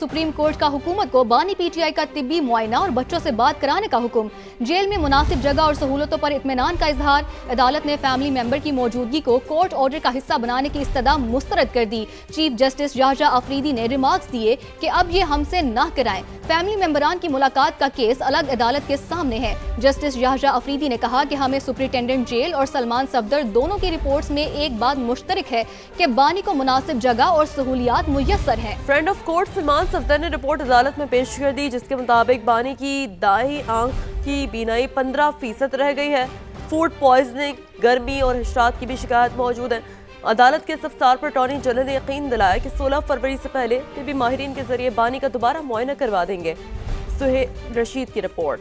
Supreme court का हुकूमत को बानी पीटीआई का तिब्बी मुआयना और बच्चों से बात कराने का हुक्म। जेल में मुनासिब जगह और सहूलतों पर इत्मीनान का इजहार। अदालत ने फैमिली मेंबर की मौजूदगी को कोर्ट ऑर्डर का हिस्सा बनाने की इस्तदा मुस्तरद कर दी। चीफ जस्टिस याह्या अफरीदी ने रिमार्क्स दिए कि अब ये हमसे ना कराएं। फैमिली मेंबरान की मुलाकात का केस अलग अदालत के सामने है। जस्टिस याह्या अफरीदी ने कहा कि हमें सुपरिटेंडेंट जेल और सलमान सफदर दोनों की रिपोर्ट्स में एक बात मुश्तरक है कि बानी को मुनासिब जगह और सहूलियात मुयस्सर हैं। Friend of court Salman Safdar ने रिपोर्ट अदालत में पेश कर दी, जिसके मुताबिक बानी की दाईं आंख की बीनाई 15% रह गई है। फूड पॉइजनिंग, गर्मी और हशरात की भी शिकायत मौजूद है। अदालत के इस्तफसार पर अटॉर्नी जनरल ने यकीन दिलाया कि 16 फरवरी से पहले तिब्बी माहिरीन के जरिए बानी का दोबारा मुआयना करवा देंगे। सुहेल रशीद की रिपोर्ट।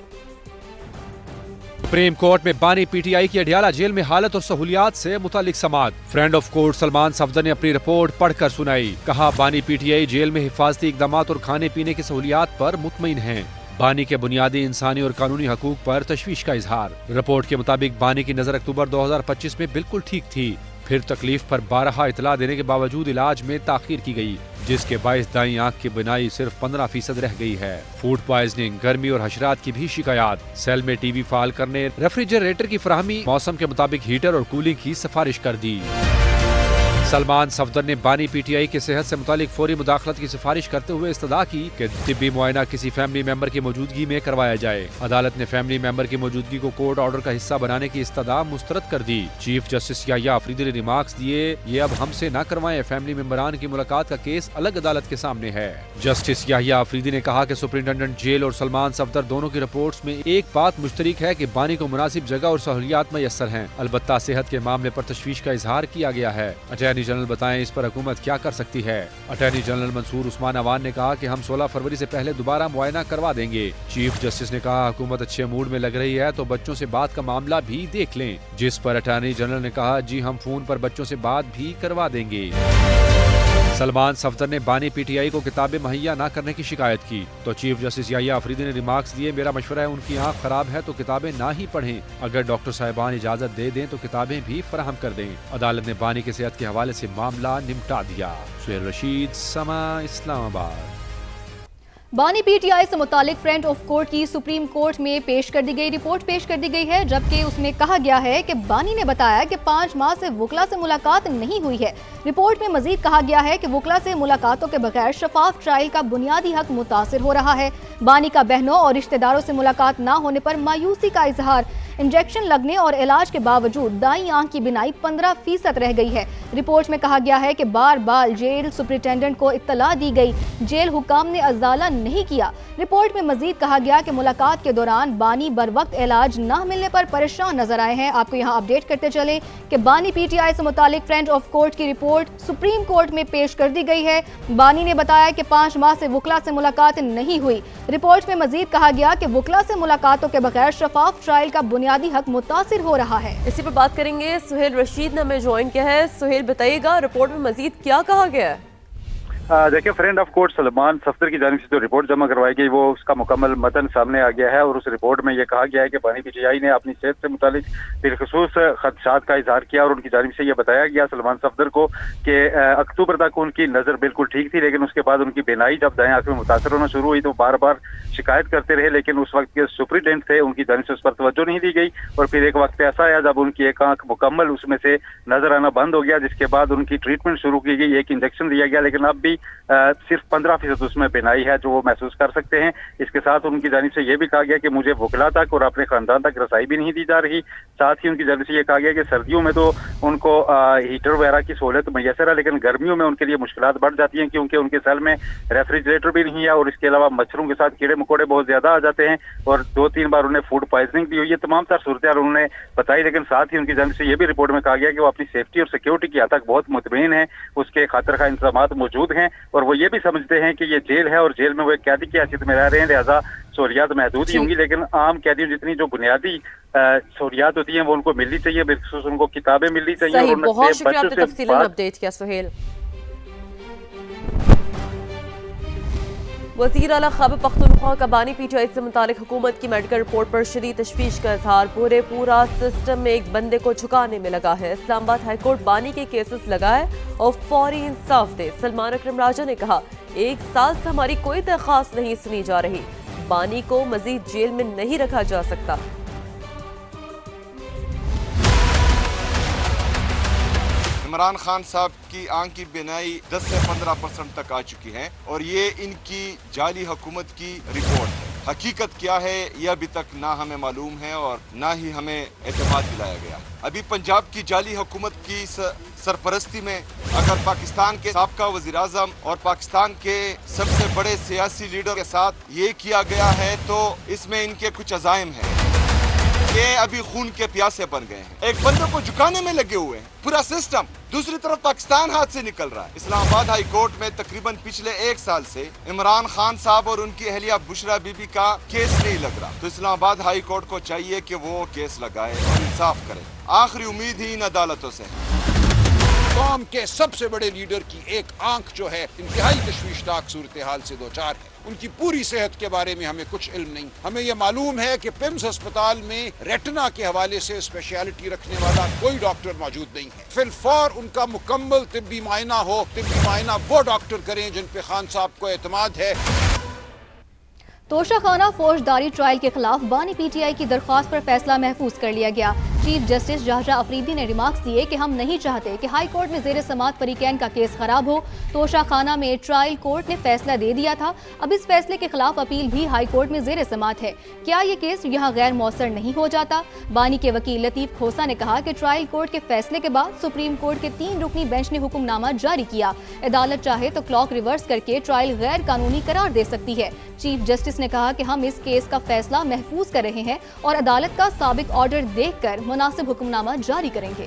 सुप्रीम कोर्ट में बानी पीटीआई की अडियाला जेल में हालत और सहूलियात से मुतालिक समाअत। Friend of court Salman Safdar ने अपनी रिपोर्ट पढ़कर सुनाई। कहा, बानी पीटीआई जेल में हिफाजती इकदामात और खाने पीने की सहूलियात पर मुतमईन हैं। बानी के बुनियादी इंसानी और कानूनी हकूक पर तशवीश का इजहार। रिपोर्ट के मुताबिक बानी की नजर अक्टूबर 2025 में बिल्कुल ठीक थी, फिर तकलीफ पर 12 इतला देने के बावजूद इलाज में ताखीर की गई, जिसके बायस दाईं आंख की बिनाई सिर्फ 15% रह गई है। फूड पॉइजनिंग, गर्मी और हशरात की भी शिकायत। सेल में टीवी फाल करने, रेफ्रिजरेटर की फराहमी, मौसम के मुताबिक हीटर और कूलिंग की सिफारिश कर दी। सलमान सफदर ने बानी पीटीआई के सेहत से मुतालिक फौरी मुदाखलत की सिफारिश करते हुए इस्तदा की कि तिब्बी मुआयना किसी फैमिली मेंबर की मौजूदगी में करवाया जाए। अदालत ने फैमिली मेंबर की मौजूदगी को कोर्ट ऑर्डर का हिस्सा बनाने की इस्तदा मुस्तरद कर दी। चीफ जस्टिस याह्या अफरीदी ने रिमार्क्स दिए, ये अब हमसे न करवाएं, फैमिली मेंबरान की मुलाकात का केस अलग अदालत के सामने है। जस्टिस याह्या अफरीदी ने कहा कि सुपरिटेंडेंट जेल और सलमान सफदर दोनों की रिपोर्ट्स में एक बात मुश्तरक है कि बानी को मुनासिब जगह और सहूलियात मैसर हैं। अलबत्ता सेहत के मामले पर तशवीश का इजहार किया गया है। अटॉर्नी जनरल बताएं इस पर हुकूमत क्या कर सकती है। अटॉर्नी जनरल मंसूर उस्मान अवान ने कहा कि हम 16 फरवरी से पहले दोबारा मुआयना करवा देंगे। चीफ जस्टिस ने कहा, हुकूमत अच्छे मूड में लग रही है तो बच्चों से बात का मामला भी देख लें, जिस पर अटॉर्नी जनरल ने कहा, जी हम फोन पर बच्चों से बात भी करवा देंगे। सलमान सफदर ने बानी पीटीआई को किताबें मुहैया न करने की शिकायत की तो चीफ जस्टिस याह्या अफरीदी ने रिमार्क्स दिए, मेरा मशवरा है उनकी आंख खराब है तो किताबें ना ही पढ़ें, अगर डॉक्टर साहिबान इजाजत दे दें तो किताबें भी फराहम कर दें। अदालत ने बानी की सेहत के हवाले से मामला निपटा दिया। सुहेल रशीद, समा, इस्लामाबाद। बानी पीटीआई से मुतालिक फ्रेंड ऑफ कोर्ट की सुप्रीम कोर्ट में पेश कर दी गई रिपोर्ट पेश कर दी गई है, जबकि उसमें कहा गया है कि बानी ने बताया कि 5 माह से वकला से मुलाकात नहीं हुई है। रिपोर्ट में मजीद कहा गया है कि वकला से मुलाकातों के बगैर शफाफ ट्रायल का बुनियादी हक मुतासिर हो रहा है। बानी का बहनों और रिश्तेदारों से मुलाकात न होने पर मायूसी का इजहार। इंजेक्शन लगने और इलाज के बावजूद दाईं आंख की बिनाई 15% रह गई है। रिपोर्ट में कहा गया है कि बार बार जेल सुपरिटेंडेंट को इत्तला दी गई, जेल हुकाम ने अजाला नहीं किया। रिपोर्ट में मजीद कहा गया कि मुलाकात के दौरान बानी बर वक्त इलाज न मिलने पर परेशान नजर आए हैं। आपको यहाँ अपडेट करते चले कि बानी पीटीआई से मुतालिक फ्रेंड ऑफ कोर्ट की रिपोर्ट सुप्रीम कोर्ट में पेश कर दी गई है। बानी ने बताया कि 5 माह से वकला से मुलाकात नहीं हुई। रिपोर्ट में मजीद कहा गया कि वकला से मुलाकातों के बगैर शफाफ ट्रायल का बुनियादी हक मुतासिर हो रहा है। इसी पर बात करेंगे, सुहेल रशीद ने हमें ज्वाइन किया है। सुहेल बताइएगा, रिपोर्ट में मजीद क्या कहा गया है? देखिए, friend of court Salman Safdar की जानिब से जो रिपोर्ट जमा करवाई गई वो उसका मुकम्मल मतन सामने आ गया है और उस रिपोर्ट में ये कहा गया है कि बानी पीटीआई ने अपनी सेहत से मुतालिक बिलखसूस खदशात का इजहार किया और उनकी जानिब से ये बताया गया सलमान सफदर को कि अक्टूबर तक उनकी नज़र बिल्कुल ठीक थी, लेकिन उसके बाद उनकी बिनाई जब दाएं आंख में मुतासर होना शुरू हुई तो बार बार शिकायत करते रहे, लेकिन उस वक्त के सुपरिटेंडेंट थे उनकी जानिब से उस पर तवज्जो नहीं दी गई और फिर एक वक्त ऐसा आया जब उनकी एक आंख मुकम्मल उसमें से नजर आना बंद हो गया, जिसके बाद उनकी ट्रीटमेंट शुरू की गई, एक इंजेक्शन दिया गया, लेकिन अब भी सिर्फ 15% उसमें बिनाई है जो वो महसूस कर सकते हैं। इसके साथ उनकी जानिब से यह भी कहा गया कि मुझे वकला तक और अपने खानदान तक रसाई भी नहीं दी जा रही। साथ ही उनकी जानिब से यह कहा गया कि सर्दियों में तो उनको हीटर वगैरह की सहूलत मैसर है, लेकिन गर्मियों में उनके लिए मुश्किलात बढ़ जाती हैं क्योंकि उनके सेल में रेफ्रिजरेटर भी नहीं है और इसके अलावा मच्छरों के साथ कीड़े मकोड़े बहुत ज्यादा आ जाते हैं और 2-3 बार उन्हें फूड पॉइजनिंग भी हुई है। तमाम तर सूरत उन्होंने बताई, लेकिन साथ ही उनकी जानिब से यह भी रिपोर्ट में कहा गया कि वो अपनी सेफ्टी और सिक्योरिटी की हद तक बहुत मुतमईन है, उसके खातिर का इंतजाम मौजूद हैं और वो ये भी समझते हैं कि ये जेल है और जेल में वो एक कैदी की हैसियत में रह रहे हैं, लिहाजा सहूलियात महदूद ही होंगी, लेकिन आम कैदियों जितनी जो बुनियादी सहूलियात होती हैं वो उनको मिलनी चाहिए, बिल्कुल उनको किताबें मिलनी चाहिए। बहुत शुक्रिया आपने तफसीलन अपडेट किया सुहेल। وزیر اعلیٰ خیبر پختونخوا کا بانی پی ٹی آئی سے متعلق حکومت کی میڈیکل رپورٹ پر شدید تشویش کا اظہار. پورا سسٹم میں ایک بندے کو جھکانے میں لگا ہے. اسلام آباد ہائی کورٹ بانی کے کیسز لگائے اور فوری انصاف دے. سلمان اکرم راجہ نے کہا 1 سال سے ہماری کوئی درخواست نہیں سنی جا رہی. بانی کو مزید جیل میں نہیں رکھا جا سکتا. عمران خان صاحب کی آنکھ کی بینائی 10 سے 15% تک آ چکی ہے اور یہ ان کی جعلی حکومت کی رپورٹ ہے. حقیقت کیا ہے یہ ابھی تک نہ ہمیں معلوم ہے اور نہ ہی ہمیں اعتماد دلایا گیا. ابھی پنجاب کی جعلی حکومت کی سرپرستی میں اگر پاکستان کے سابقہ وزیر اعظم اور پاکستان کے سب سے بڑے سیاسی لیڈر کے ساتھ یہ کیا گیا ہے تو اس میں ان کے کچھ عزائم ہیں. یہ ابھی خون کے پیاسے بن گئے ہیں. ایک بندے کو جھکانے میں لگے ہوئے ہیں پورا سسٹم. دوسری طرف پاکستان ہاتھ سے نکل رہا ہے. اسلام آباد ہائی کورٹ میں تقریباً پچھلے 1 سال سے عمران خان صاحب اور ان کی اہلیہ بشرا بی بی کا کیس نہیں لگ رہا. تو اسلام آباد ہائی کورٹ کو چاہیے کہ وہ کیس لگائے اور انصاف کرے. آخری امید ہی ان عدالتوں سے ہے. قوم کے سب سے بڑے لیڈر کی ایک آنکھ جو ہے انتہائی تشویشناک صورتحال سے دوچار ہے. ان کی پوری صحت کے بارے میں ہمیں کچھ علم نہیں. ہمیں یہ معلوم ہے کہ پمز ہسپتال میں ریٹنا کے حوالے سے اسپیشلٹی رکھنے والا کوئی ڈاکٹر موجود نہیں ہے. فی الفور ان کا مکمل طبی معائنہ ہو. طبی معائنہ وہ ڈاکٹر کریں جن پہ خان صاحب کو اعتماد ہے. توشہ خانہ فوجداری ٹرائل کے خلاف بانی پی ٹی آئی کی درخواست پر فیصلہ محفوظ کر لیا گیا. چیف جسٹس جہجہ افریدی نے ریمارکس دیے کہ ہم نہیں چاہتے کہ ہائی کورٹ میں زیر سماعت فریقین کا کیس خراب ہو. توشہ خانہ میں ٹرائل کورٹ نے فیصلہ دے دیا تھا. اب اس فیصلے کے خلاف اپیل بھی ہائی کورٹ میں زیر سماعت ہے. کیا یہ کیس یہاں غیر مؤثر نہیں ہو جاتا؟ بانی کے وکیل لطیف کھوسا نے کہا کہ ٹرائل کورٹ کے فیصلے کے بعد سپریم کورٹ کے 3 رکنی بینچ نے حکم نامہ جاری کیا. عدالت چاہے تو کلاک ریورس کر کے ٹرائل غیر قانونی قرار دے سکتی ہے. چیف جسٹس نے کہا کہ ہم اس کیس کا فیصلہ محفوظ کر رہے ہیں اور عدالت کا سابق آرڈر دیکھ کر مناسب حکم نامہ جاری کریں گے.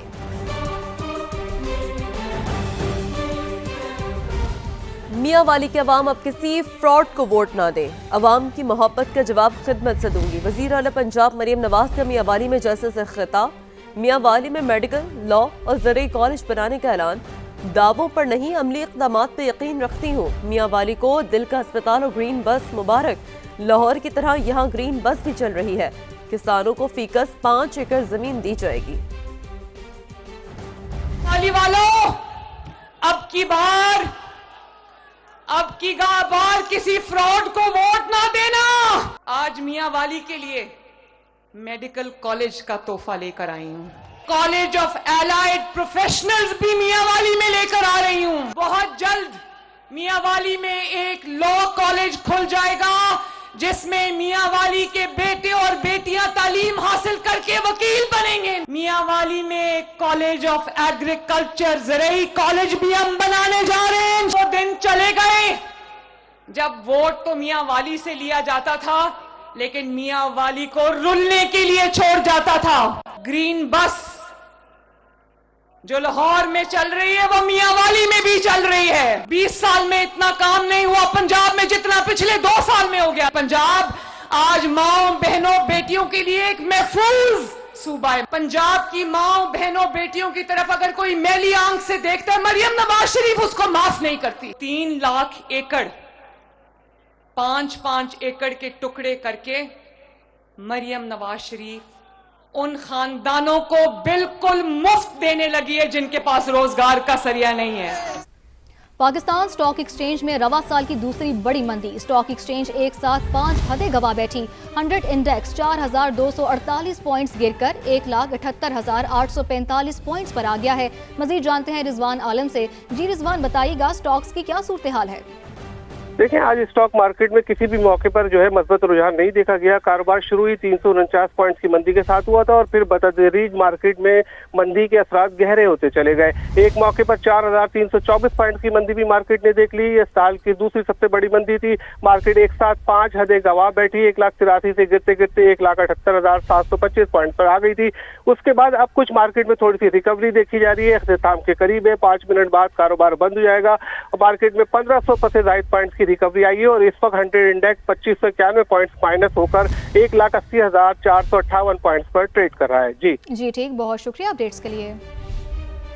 میاں والی کے عوام اب کسی فراڈ کو ووٹ نہ دیں. عوام کی محبت کا جواب خدمت سے دوں گی. وزیر اعلیٰ پنجاب مریم نواز کا میاں والی میں جلسے سے خطاب. میاں والی میں میڈیکل، لاء اور زرعی کالج بنانے کا اعلان. دعووں پر نہیں عملی اقدامات پہ یقین رکھتی ہوں. میاں والی کو دل کا اسپتال اور گرین بس مبارک. لاہور کی طرح یہاں گرین بس بھی چل رہی ہے. کسانوں کو فیکس 5 ایکڑ زمین دی جائے گی. والی والوں اب کی بار کسی فراڈ کو ووٹ نہ دینا. آج میاں والی کے لیے میڈیکل کالج کا تحفہ لے کر آئی ہوں. کالج آف الائڈ پروفیشنلز بھی میاں والی میں لے کر آ رہی ہوں. بہت جلد میاں والی میں ایک لا کالج کھل جائے گا جس میں میاں والی کے بیٹے اور بیٹیاں تعلیم حاصل کر کے وکیل بنیں گے. میاں والی میں ایک کالج آف ایگریکلچر زرعی کالج بھی ہم بنانے جا رہے ہیں. وہ دن چلے گئے جب ووٹ تو میاں والی سے لیا جاتا تھا لیکن میاں والی کو رلنے کے لیے چھوڑ جاتا تھا. گرین بس جو لاہور میں چل رہی ہے وہ میاں والی میں بھی چل رہی ہے. 20 سال میں اتنا کام نہیں ہوا پنجاب میں جتنا پچھلے 2 سال میں ہو گیا. پنجاب آج ماؤں بہنوں بیٹیوں کے لیے ایک محفوظ صوبہ ہے. پنجاب کی ماؤں بہنوں بیٹیوں کی طرف اگر کوئی میلی آنکھ سے دیکھتا ہے مریم نواز شریف اس کو معاف نہیں کرتی. 3 لاکھ ایکڑ 5-5 ایکڑ کے ٹکڑے کر کے مریم نواز شریف ان خاندانوں کو بالکل مفت دینے لگی ہے جن کے پاس روزگار کا ذریعہ نہیں ہے. پاکستان سٹاک ایکسچینج میں رواں سال کی دوسری بڑی مندی. سٹاک ایکسچینج ایک ساتھ 5 حدیں گوا بیٹھی. 100 انڈیکس 4248 پوائنٹس گر کر 1,78,845 پوائنٹس پر آ گیا ہے. مزید جانتے ہیں رضوان عالم سے. جی رضوان، بتائیے گا سٹاکس کی کیا صورتحال ہے؟ دیکھیں آج اسٹاک مارکیٹ میں کسی بھی موقع پر جو ہے مثبت رجحان نہیں دیکھا گیا. کاروبار شروع ہی 349 پوائنٹس کی مندی کے ساتھ ہوا تھا اور پھر بتدریج مارکیٹ میں مندی کے اثرات گہرے ہوتے چلے گئے. ایک موقع پر 4324 پوائنٹس کی مندی بھی مارکیٹ نے دیکھ لی. یہ سال کی دوسری سب سے بڑی مندی تھی. مارکیٹ ایک ساتھ 5 حدیں گوا بیٹھی. 1,83,000 سے گرتے گرتے 1,78,725 پوائنٹ پر آ گئی تھی. اس کے بعد اب کچھ مارکیٹ میں تھوڑی سی ریکوری دیکھی جا رہی ہے. اختتام کے قریب ہے. 5 منٹ بعد کاروبار بند ہو جائے گا. مارکیٹ میں 1500 سے زائد پوائنٹس کی ریکوری آئی ہے اور اس وقت 100 انڈیکس 2591 پوائنٹس مائنس ہو کر 1,80,458 پوائنٹس پر ٹریڈ کر رہا ہے. جی ٹھیک، بہت شکریہ اپڈیٹس کے لیے.